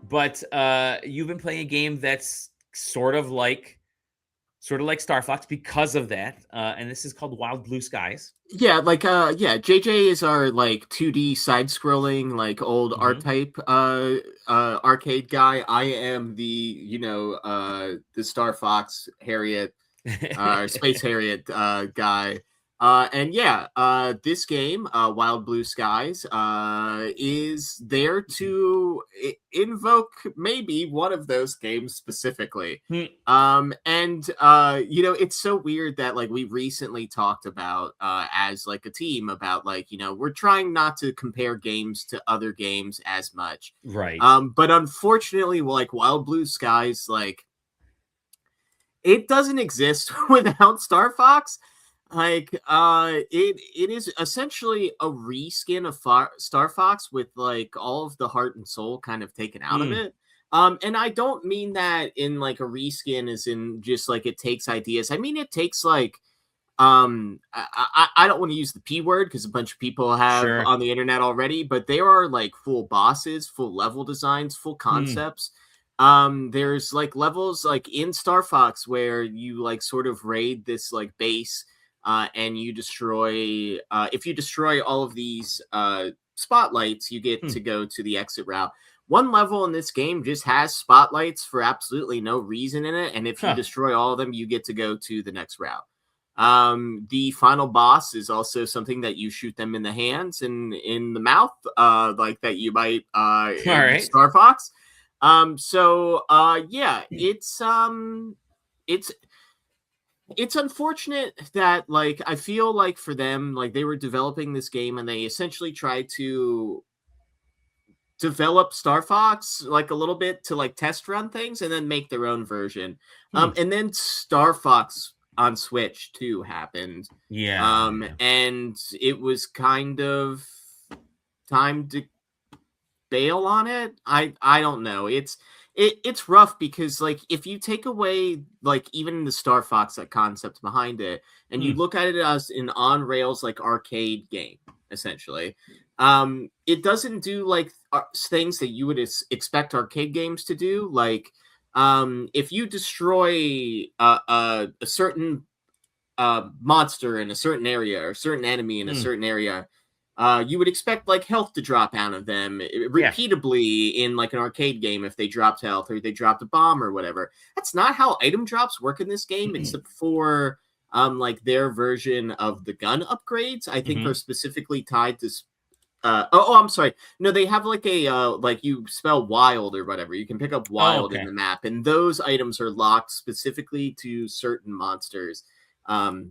But you've been playing a game that's sort of like Star Fox because of that, and this is called Wild Blue Skies. Yeah, JJ is our like 2D side scrolling like old Mm-hmm. archetype arcade guy. I am the Star Fox Harriet Space Harriet guy. And yeah, this game, Wild Blue Skies, is there to invoke maybe one of those games specifically. It's so weird that like we recently talked about as like a team about like, we're trying not to compare games to other games as much. Right. But unfortunately, like Wild Blue Skies, like it doesn't exist without Star Fox. It is essentially a reskin of Star Fox with like all of the heart and soul kind of taken out of Mm. it. And I don't mean that in like a reskin as in just like it takes ideas. I mean it takes like I don't want to use the P word because a bunch of people have Sure. on the internet already, but they are like full bosses, full level designs, full Mm. concepts. There's like levels like in Star Fox where you like sort of raid this like base and you destroy if you destroy all of these spotlights, you get to Mm. go to the exit route. One level in this game just has spotlights for absolutely no reason in it, and if you Huh. destroy all of them, you get to go to the next route. The final boss is also something that you shoot them in the hands and in the mouth, like that you might All in right. Star Fox. Yeah, it's it's unfortunate that like I feel like for them, like they were developing this game and they essentially tried to develop Star Fox like a little bit to like test run things and then make their own version. Hmm. And then Star Fox on Switch 2 happened. Yeah. Yeah. And it was kind of time to bail on it. I don't know. It's rough because like if you take away like even the Star Fox like concept behind it and you Hmm. look at it as an on rails like arcade game essentially, it doesn't do like things that you would expect arcade games to do. Like if you destroy a certain monster in a certain area or a certain enemy in a Hmm. certain area, you would expect like health to drop out of them Yeah. repeatedly in like an arcade game if they dropped health or they dropped a bomb or whatever. That's not how item drops work in this game, except for like their version of the gun upgrades. I think Hmm. are specifically tied to I'm sorry. No, they have like a like you spell wild or whatever. You can pick up Oh, wild in okay. the map, and those items are locked specifically to certain monsters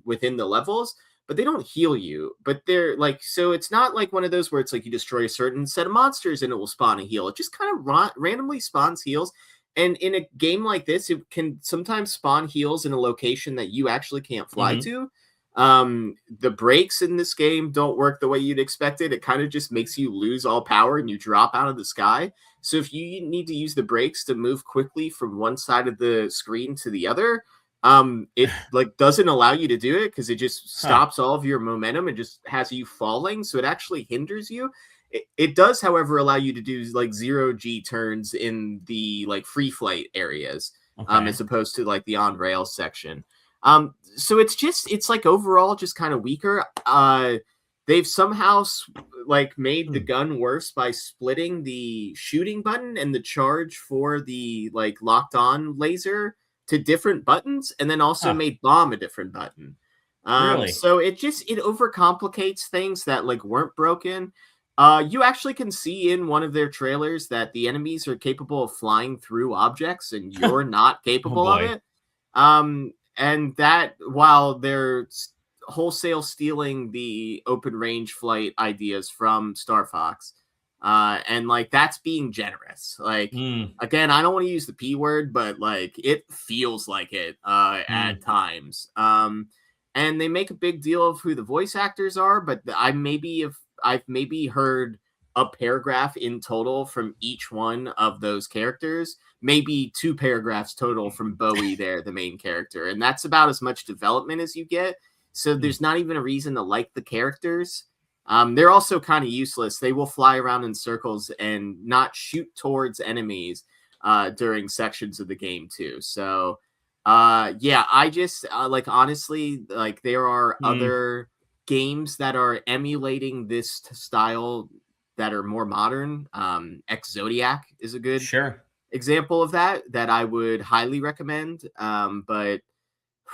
within the levels, but they don't heal you. But they're like, so it's not like one of those where it's like you destroy a certain set of monsters and it will spawn a heal. It just kind of randomly spawns heals. And in a game like this, it can sometimes spawn heals in a location that you actually can't fly Hmm. to. The brakes in this game don't work the way you'd expect it. It kind of just makes you lose all power and you drop out of the sky. So if you need to use the brakes to move quickly from one side of the screen to the other, it like doesn't allow you to do it because it just Huh. stops all of your momentum and just has you falling. So it actually hinders you. It does, however, allow you to do like 0G turns in the like free flight areas, Okay. as opposed to like the on rail section. So it's like overall just kind of weaker. They've somehow like made the Hmm. gun worse by splitting the shooting button and the charge for the like locked on laser to different buttons, and then also Huh. made bomb a different button. Really? So it overcomplicates things that like weren't broken. You actually can see in one of their trailers that the enemies are capable of flying through objects, and you're not Oh capable of boy. it. And that while they're wholesale stealing the open range flight ideas from Star Fox, and like that's being generous. Like Hmm. again, I don't want to use the P word, but like it feels like it Hmm. at times. And they make a big deal of who the voice actors are, but I've maybe heard a paragraph in total from each one of those characters, maybe two paragraphs total from Bowie there, the main character. And that's about as much development as you get. So Hmm. there's not even a reason to like the characters. They're also kind of useless. They will fly around in circles and not shoot towards enemies during sections of the game too. So yeah, I just like honestly, like there are other games that are emulating this style that are more modern. X Zodiac is a good Sure. example of that I would highly recommend. But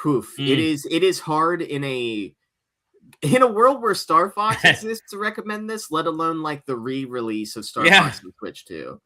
it is hard in a world where Star Fox exists to recommend this, let alone like the re-release of Star Fox on Switch 2.